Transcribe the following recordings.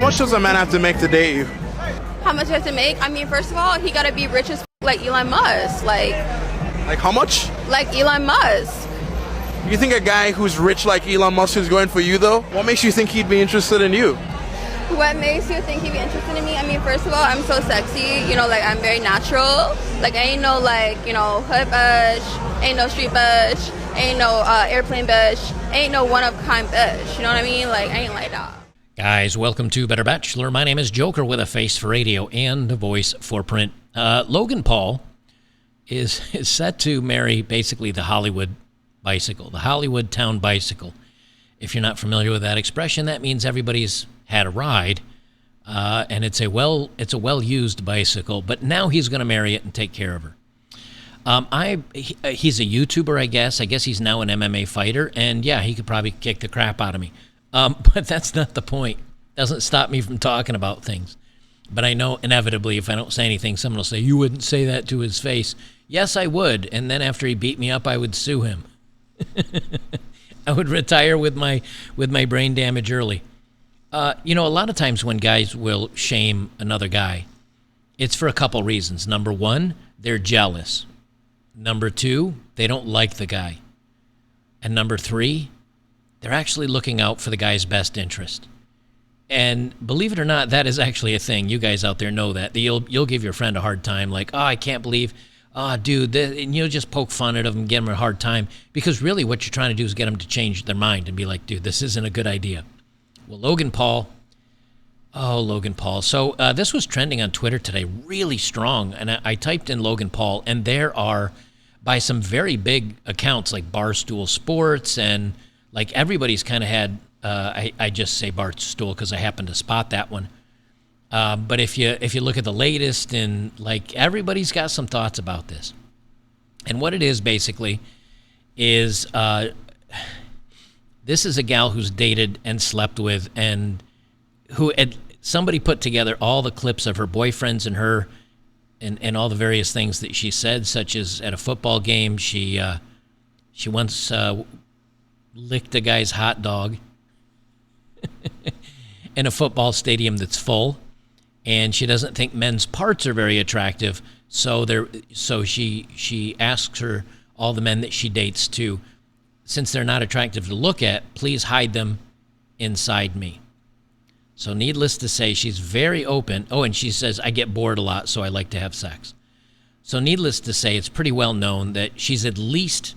much does a man have to make to date you? How much he has to make? I mean, first of all, he gotta be rich as like Elon Musk. Like how much? Like Elon Musk. You think a guy who's rich like Elon Musk is going for you, though? What makes you think he'd be interested in you? What makes you think he'd be interested in me? I mean, first of all, I'm so sexy. You know, like, I'm very natural. Like, I ain't no, like, you know, hood bitch. Ain't no street bitch. Ain't no airplane bitch. Ain't no one-of-a-kind bitch. You know what I mean? Like, I ain't like that. Guys, welcome to Better Bachelor. My name is Joker with a face for radio and a voice for print. Logan Paul is set to marry basically the Hollywood bicycle, the Hollywood town bicycle. If you're not familiar with that expression, that means everybody's had a ride, and it's a well-used bicycle. But now he's going to marry it and take care of her. He's a YouTuber, I guess. I guess he's now an MMA fighter, and yeah, he could probably kick the crap out of me. But that's not the point. Doesn't stop me from talking about things. But I know inevitably, if I don't say anything, someone will say, "You wouldn't say that to his face." Yes, I would. And then after he beat me up, I would sue him. I would retire with my brain damage early. You know, a lot of times when guys will shame another guy, it's for a couple reasons. Number one, they're jealous. Number two, they don't like the guy. And number three, they're actually looking out for the guy's best interest. And believe it or not, that is actually a thing. You guys out there know that. You'll give your friend a hard time, like, "Oh, I can't believe, oh, dude," and you'll just poke fun at them and give them a hard time, because really what you're trying to do is get them to change their mind and be like, "Dude, this isn't a good idea." Well, Logan Paul. So this was trending on Twitter today, really strong. And I typed in Logan Paul, and there are, by some very big accounts like Barstool Sports, and like everybody's kind of had, I just say Barstool because I happened to spot that one. But if you look at the latest, and like everybody's got some thoughts about this. And what it is basically is this is a gal who's dated and slept with, and who somebody put together all the clips of her boyfriends and her, and all the various things that she said, such as at a football game, she once licked a guy's hot dog in a football stadium that's full, and she doesn't think men's parts are very attractive, so she asks all the men that she dates to, since they're not attractive to look at, please hide them inside me. So needless to say, she's very open. Oh, and she says, "I get bored a lot, so I like to have sex." So needless to say, it's pretty well known that she's at least,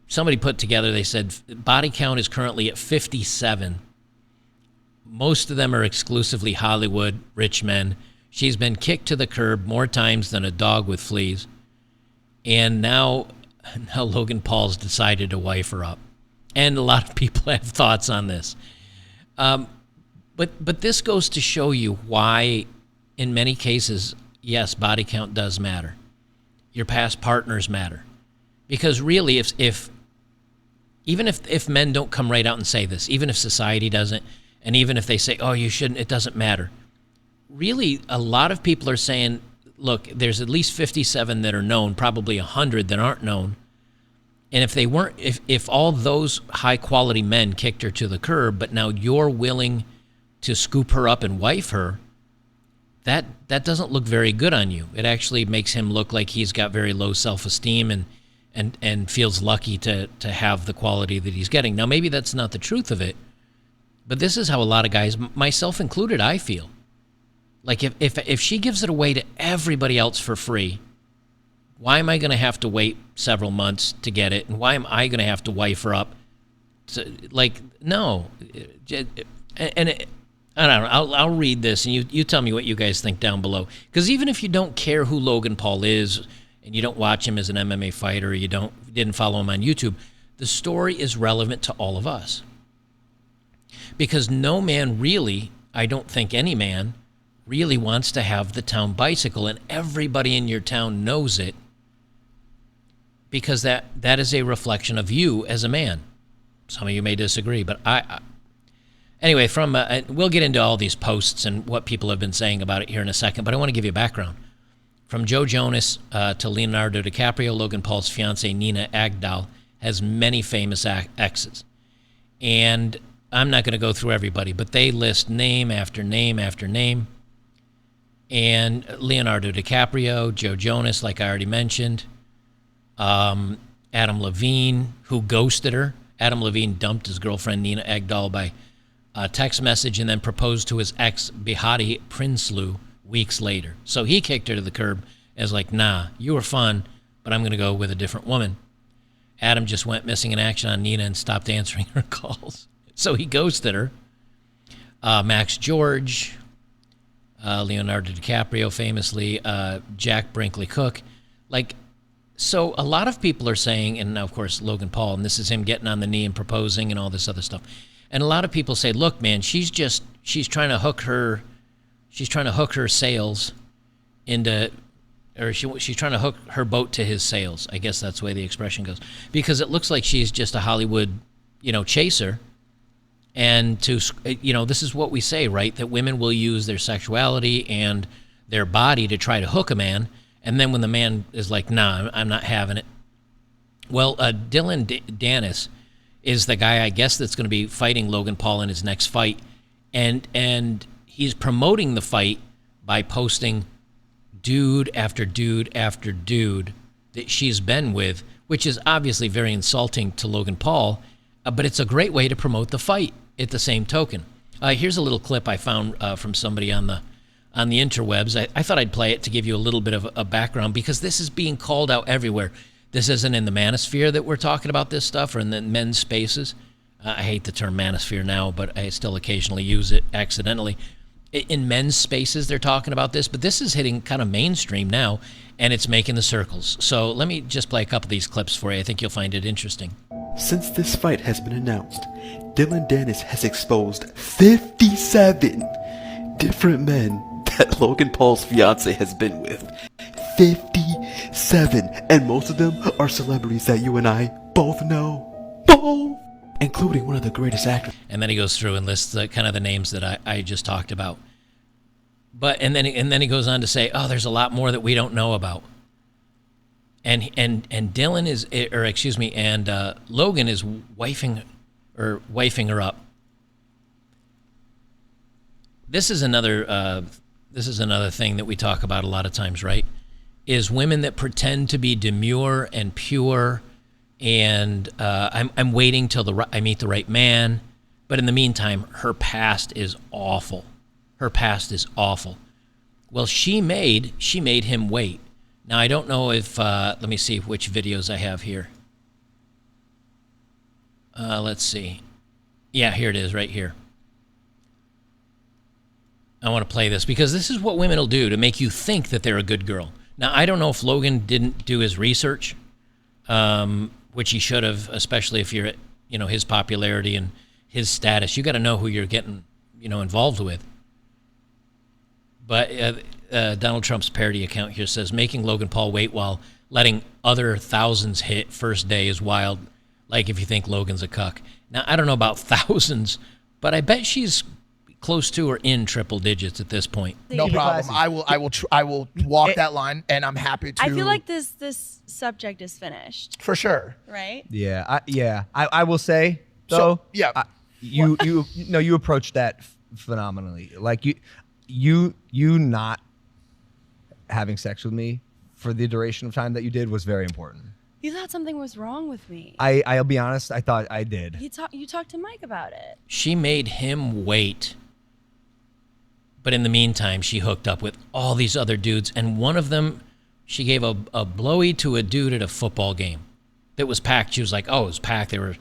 somebody put together, they said body count is currently at 57. Most of them are exclusively Hollywood rich men. She's been kicked to the curb more times than a dog with fleas. And now Logan Paul's decided to wife her up. And a lot of people have thoughts on this. But this goes to show you why, in many cases, yes, body count does matter. Your past partners matter. Because really, even if men don't come right out and say this, even if society doesn't, and even if they say, "Oh, you shouldn't," it doesn't matter. Really, a lot of people are saying, look, there's at least 57 that are known, probably 100 that aren't known. And if they weren't, if all those high-quality men kicked her to the curb, but now you're willing to scoop her up and wife her, that doesn't look very good on you. It actually makes him look like he's got very low self-esteem and feels lucky to have the quality that he's getting. Now, maybe that's not the truth of it, but this is how a lot of guys, myself included, I feel. Like if she gives it away to everybody else for free, why am I going to have to wait several months to get it? And why am I going to have to wife her up? No. I don't know. I'll read this, and you tell me what you guys think down below. Because even if you don't care who Logan Paul is, and you don't watch him as an MMA fighter, or you didn't follow him on YouTube, the story is relevant to all of us. Because no man really, I don't think any man, really wants to have the town bicycle, and everybody in your town knows it, because that is a reflection of you as a man. Some of you may disagree, but anyway, we'll get into all these posts and what people have been saying about it here in a second, but I want to give you a background. From Joe Jonas to Leonardo DiCaprio, Logan Paul's fiancée Nina Agdal has many famous exes. And I'm not going to go through everybody, but they list name after name after name. And Leonardo DiCaprio, Joe Jonas, like I already mentioned, Adam Levine, who ghosted her. Adam Levine dumped his girlfriend Nina Agdal by text message and then proposed to his ex Behati Prinsloo weeks later. So he kicked her to the curb as like, nah, you were fun, but I'm going to go with a different woman. Adam just went missing in action on Nina and stopped answering her calls. So he ghosted her. Max George, Leonardo DiCaprio famously, Jack Brinkley Cook. Like, so a lot of people are saying, and now of course Logan Paul, and this is him getting on the knee and proposing and all this other stuff. And a lot of people say, look, man, she's trying to hook her sails into, or she's trying to hook her boat to his sails. I guess that's the way the expression goes. Because it looks like she's just a Hollywood, chaser. And this is what we say, right? That women will use their sexuality and their body to try to hook a man. And then when the man is like, nah, I'm not having it. Well, Dylan Dennis is the guy, I guess, that's going to be fighting Logan Paul in his next fight. And he's promoting the fight by posting dude after dude after dude that she's been with, which is obviously very insulting to Logan Paul, but it's a great way to promote the fight at the same token. Here's a little clip I found from somebody on the interwebs. I thought I'd play it to give you a little bit of a background, because this is being called out everywhere. This isn't in the manosphere that we're talking about this stuff, or in the men's spaces. I hate the term manosphere now, but I still occasionally use it accidentally. In men's spaces, they're talking about this, but this is hitting kind of mainstream now, and it's making the circles. So let me just play a couple of these clips for you. I think you'll find it interesting. Since this fight has been announced, Dylan Dennis has exposed 57 different men that Logan Paul's fiance has been with. 57, and most of them are celebrities that you and I both know. Both! Including one of the greatest actors. And then he goes through and lists kind of the names that I just talked about. And then he goes on to say, oh, there's a lot more that we don't know about. And Dylan is, or excuse me, and Logan is wifing her up. This is another thing that we talk about a lot of times, right? Is women that pretend to be demure and pure, and I'm waiting till I meet the right man, but in the meantime, her past is awful. Her past is awful. Well, she made him wait. Now, I don't know if, let me see which videos I have here. Let's see. Yeah, here it is, right here. I want to play this because this is what women will do to make you think that they're a good girl. Now, I don't know if Logan didn't do his research, which he should have, especially if you're at, his popularity and his status. You got to know who you're getting, involved with. But Donald Trump's parody account here says, making Logan Paul wait while letting other thousands hit first day is wild, like if you think Logan's a cuck. Now, I don't know about thousands, but I bet she's close to or in triple digits at this point. No problem. I will walk that line, and I'm happy to. I feel like this subject is finished. For sure. Right? Yeah. I will say though. So, yeah. You approached that phenomenally. Like you not having sex with me for the duration of time that you did was very important. You thought something was wrong with me. I'll be honest, I thought I did. You talked to Mike about it. She made him wait. But in the meantime, she hooked up with all these other dudes, and one of them, she gave a blowy to a dude at a football game that was packed. She was like, oh, it was packed. There were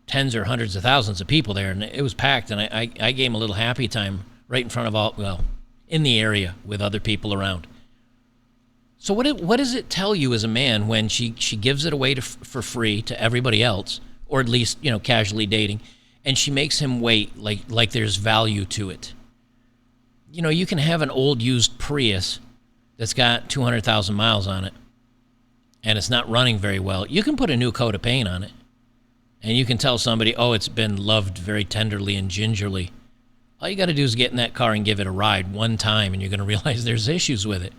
tens or hundreds of thousands of people there, and it was packed, and I gave him a little happy time right in front of in the area with other people around. So what does it tell you as a man when she gives it away for free to everybody else, or at least, casually dating, and she makes him wait like there's value to it? You can have an old used Prius that's got 200,000 miles on it, and it's not running very well. You can put a new coat of paint on it, and you can tell somebody, oh, it's been loved very tenderly and gingerly. All you got to do is get in that car and give it a ride one time, and you're going to realize there's issues with it.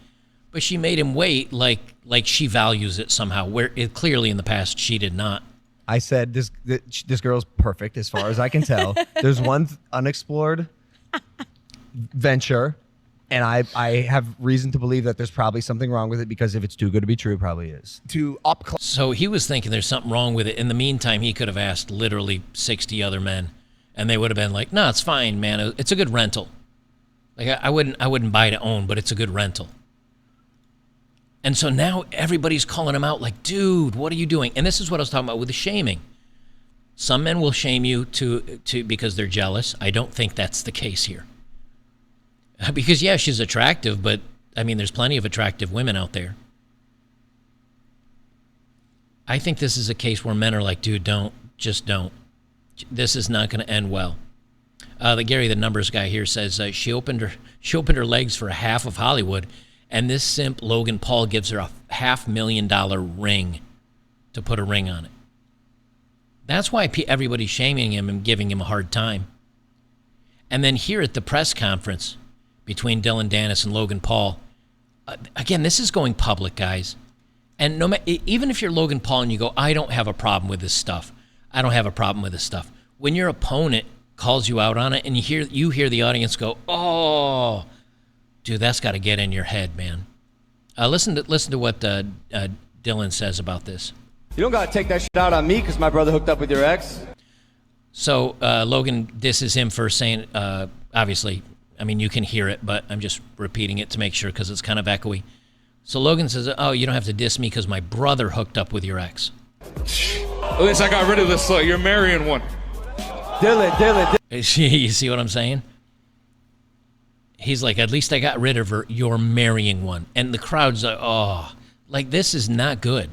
But she made him wait like she values it somehow, where clearly in the past she did not. I said this girl's perfect as far as I can tell. There's one unexplored venture, and I have reason to believe that there's probably something wrong with it, because if it's too good to be true, it probably is. So he was thinking there's something wrong with it. In the meantime, he could have asked literally 60 other men, and they would have been like, "No, it's fine, man. It's a good rental. Like I wouldn't buy to own, but it's a good rental." And so now everybody's calling him out like, "Dude, what are you doing?" And this is what I was talking about with the shaming. Some men will shame you to because they're jealous. I don't think that's the case here. Because yeah, she's attractive, but I mean, there's plenty of attractive women out there. I think this is a case where men are like, "Dude, just don't. This is not going to end well." Gary, the numbers guy here, says she opened her legs for half of Hollywood, and this simp Logan Paul gives her a $500,000 ring to put a ring on it. That's why everybody's shaming him and giving him a hard time. And then here at the press conference between Dylan Dennis and Logan Paul, again, this is going public, guys. And even if you're Logan Paul and you go, "I don't have a problem with this stuff. I don't have a problem with this stuff." When your opponent calls you out on it and you hear the audience go, "Oh, dude, that's got to get in your head, man." Listen to what Dylan says about this. You don't got to take that shit out on me because my brother hooked up with your ex. So Logan, this is him first saying, obviously, I mean, you can hear it, but I'm just repeating it to make sure because it's kind of echoey. So Logan says, "Oh, you don't have to diss me because my brother hooked up with your ex." At least I got rid of this slut. You're marrying one. Dylan. You see what I'm saying? He's like, "At least I got rid of her. You're marrying one." And the crowd's like, "Oh, like this is not good."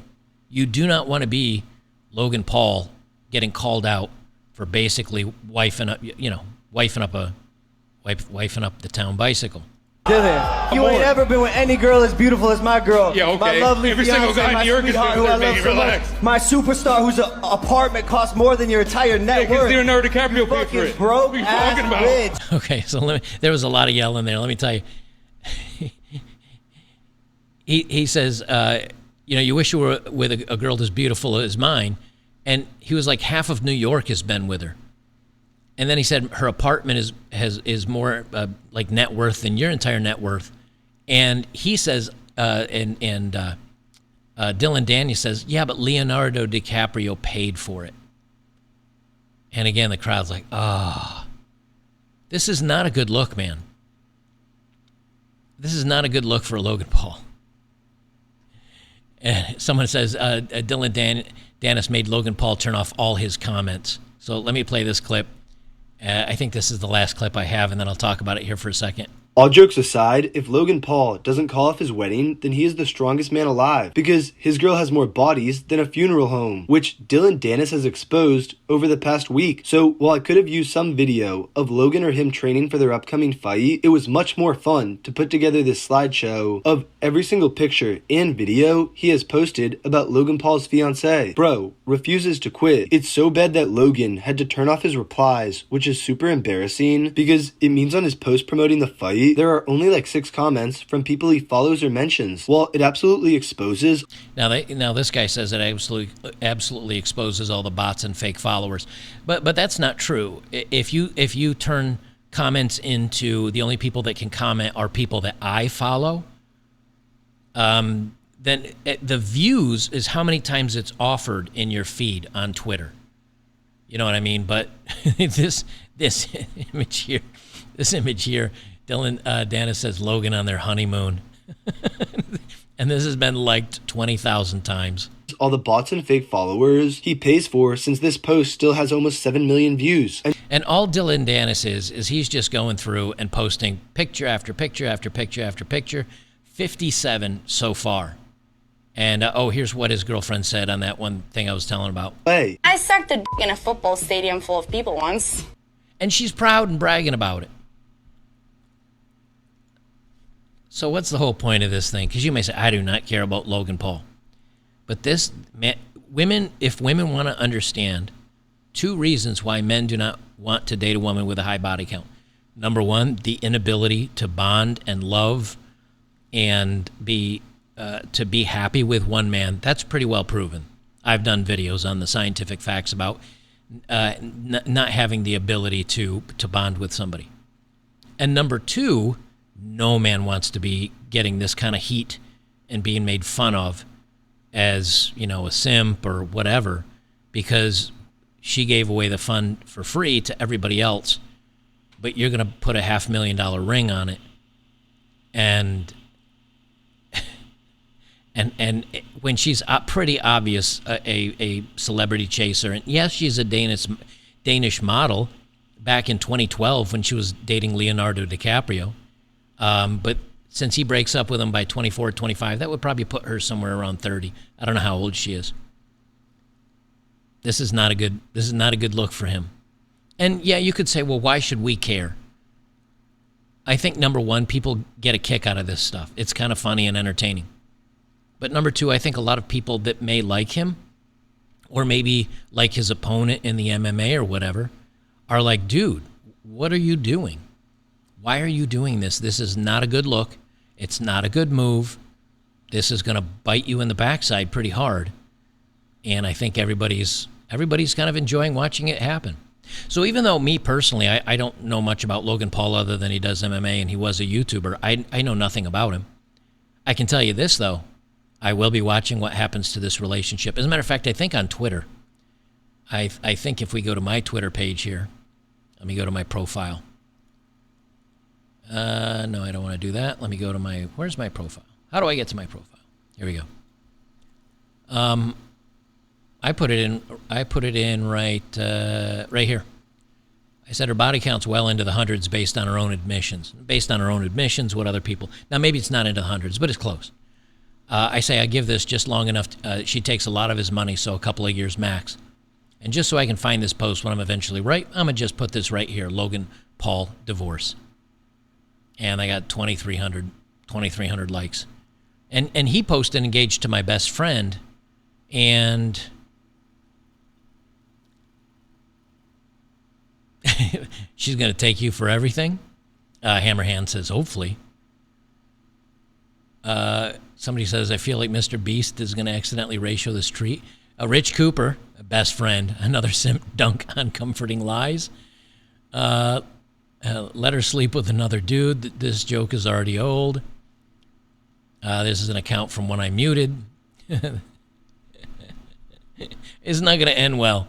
You do not want to be Logan Paul getting called out for basically wifing up the town bicycle. Dylan, you ain't ever been with any girl as beautiful as my girl. Yeah, okay. My lovely Every single fiance, guy in my New York is sweetheart, better who I than love me. so Relax. much. My superstar, whose apartment costs more than your entire net because worth. Leonardo DiCaprio You paid for fucking it. broke What are you ass talking about? bitch. Okay, so there was a lot of yelling there. Let me tell you. He says, you wish you were with a girl as beautiful as mine. And he was like, half of New York has been with her. And then he said her apartment is more like net worth than your entire net worth. And he says, Dylan Daniels says, "Yeah, but Leonardo DiCaprio paid for it." And again, the crowd's like, "Ah, this is not a good look, man. This is not a good look for Logan Paul." And someone says, Dylan Dennis made Logan Paul turn off all his comments. So let me play this clip. I think this is the last clip I have, and then I'll talk about it here for a second. All jokes aside, if Logan Paul doesn't call off his wedding, then he is the strongest man alive, because his girl has more bodies than a funeral home, which Dylan Dennis has exposed over the past week. So while I could have used some video of Logan or him training for their upcoming fight, it was much more fun to put together this slideshow of every single picture and video he has posted about Logan Paul's fiancée. Bro refuses to quit. It's so bad that Logan had to turn off his replies, which is super embarrassing because it means on his post promoting the fight, there are only like 6 comments from people he follows or mentions. While it absolutely exposes. Now this guy says it absolutely exposes all the bots and fake followers, but that's not true. If you turn comments into the only people that can comment are people that I follow, then the views is how many times it's offered in your feed on Twitter. You know what I mean? But this image here, Dylan Dennis says Logan on their honeymoon. And this has been liked 20,000 times. All the bots and fake followers he pays for, since this post still has almost 7 million views. And all Dylan Dennis is he's just going through and posting picture after picture after picture after picture, 57 so far. And here's what his girlfriend said on that one thing I was telling about. Hey. I sucked a dick in a football stadium full of people once. And she's proud and bragging about it. So what's the whole point of this thing? Because you may say, I do not care about Logan Paul. But if women want to understand 2 reasons why men do not want to date a woman with a high body count. Number 1, the inability to bond and love and to be happy with one man. That's pretty well proven. I've done videos on the scientific facts about not having the ability to bond with somebody. And number two, no man wants to be getting this kind of heat and being made fun of as, you know, a simp or whatever, because she gave away the fun for free to everybody else, but you're going to put a $500,000 ring on it. And when she's pretty obvious a celebrity chaser, and yes, she's a Danish model back in 2012 when she was dating Leonardo DiCaprio, but since he breaks up with him by 24, 25, that would probably put her somewhere around 30. I don't know how old she is. This is not a good look for him. And yeah, you could say, well, why should we care? I think number one, people get a kick out of this stuff. It's kind of funny and entertaining. But number two, I think a lot of people that may like him, or maybe like his opponent in the MMA or whatever, are like, dude, what are you doing? Why are you doing this? This is not a good look. It's not a good move. This is going to bite you in the backside pretty hard. And I think everybody's kind of enjoying watching it happen. So even though me personally, I don't know much about Logan Paul other than he does MMA and he was a YouTuber, I know nothing about him. I can tell you this, though. I will be watching what happens to this relationship. As a matter of fact, I think on Twitter, I think if we go to my Twitter page here, let me go to my profile. No, I don't want to do that. Let me go to where's my profile? How do I get to my profile? Here we go. I put it in right here. I said her body count's well into the hundreds based on her own admissions. Based on her own admissions, what other people... Now, maybe it's not into the hundreds, but it's close. I say I give this just long enough. She takes a lot of his money, so a couple of years max. And just so I can find this post when I'm eventually right, I'm going to just put this right here, Logan Paul divorce. And I got 2,300 likes. And he posted engaged to my best friend, and... she's going to take you for everything. Hammerhand says, hopefully. Somebody says, I feel like Mr. Beast is going to accidentally ratio this treat. Rich Cooper, a best friend, another simp dunk on comforting lies. Let her sleep with another dude. This joke is already old. This is an account from when I muted. It's not going to end well.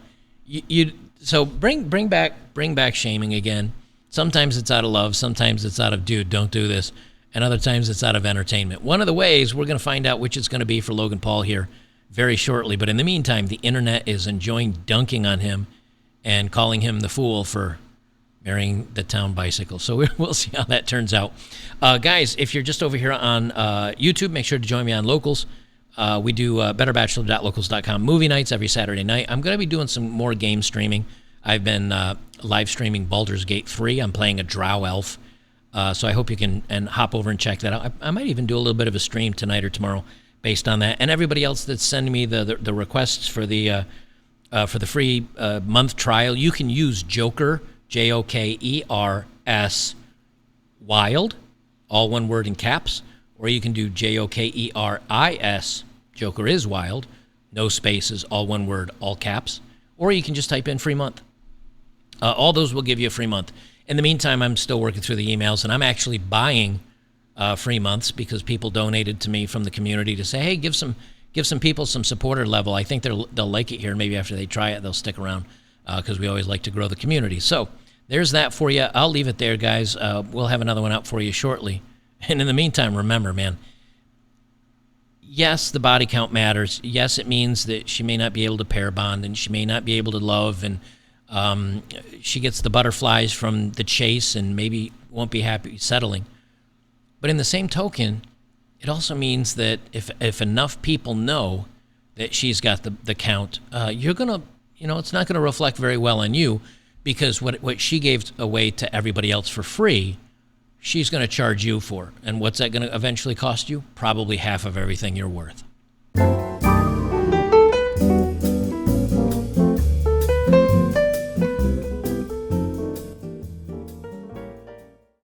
So bring back shaming again. Sometimes it's out of love. Sometimes it's out of, dude, don't do this. And other times it's out of entertainment. One of the ways we're going to find out which it's going to be for Logan Paul here very shortly. But in the meantime, the internet is enjoying dunking on him and calling him the fool for marrying the town bicycle. So we'll see how that turns out. Guys, if you're just over here on YouTube, make sure to join me on Locals. We do betterbachelor.locals.com movie nights every Saturday night. I'm going to be doing some more game streaming. I've been live streaming Baldur's Gate 3. I'm playing a drow elf. So I hope you can hop over and check that out. I might even do a little bit of a stream tonight or tomorrow based on that. And everybody else that's sending me the requests for the free month trial, you can use Joker, Jokers, Wild, all one word in caps, or you can do Jokeris, Joker is Wild, no spaces, all one word, all caps, or you can just type in free month. All those will give you a free month. In the meantime, I'm still working through the emails, and I'm actually buying free months because people donated to me from the community to say, hey, give some people some supporter level. I think they'll like it here. Maybe after they try it, they'll stick around because we always like to grow the community. So there's that for you. I'll leave it there, guys. We'll have another one out for you shortly. And in the meantime, remember, man, yes, the body count matters. Yes, it means that she may not be able to pair bond and she may not be able to love, and she gets the butterflies from the chase and maybe won't be happy settling. But in the same token, it also means that if enough people know that she's got the count, you're going to, it's not going to reflect very well on you, because what she gave away to everybody else for free, she's going to charge you for. And what's that going to eventually cost you? Probably half of everything you're worth.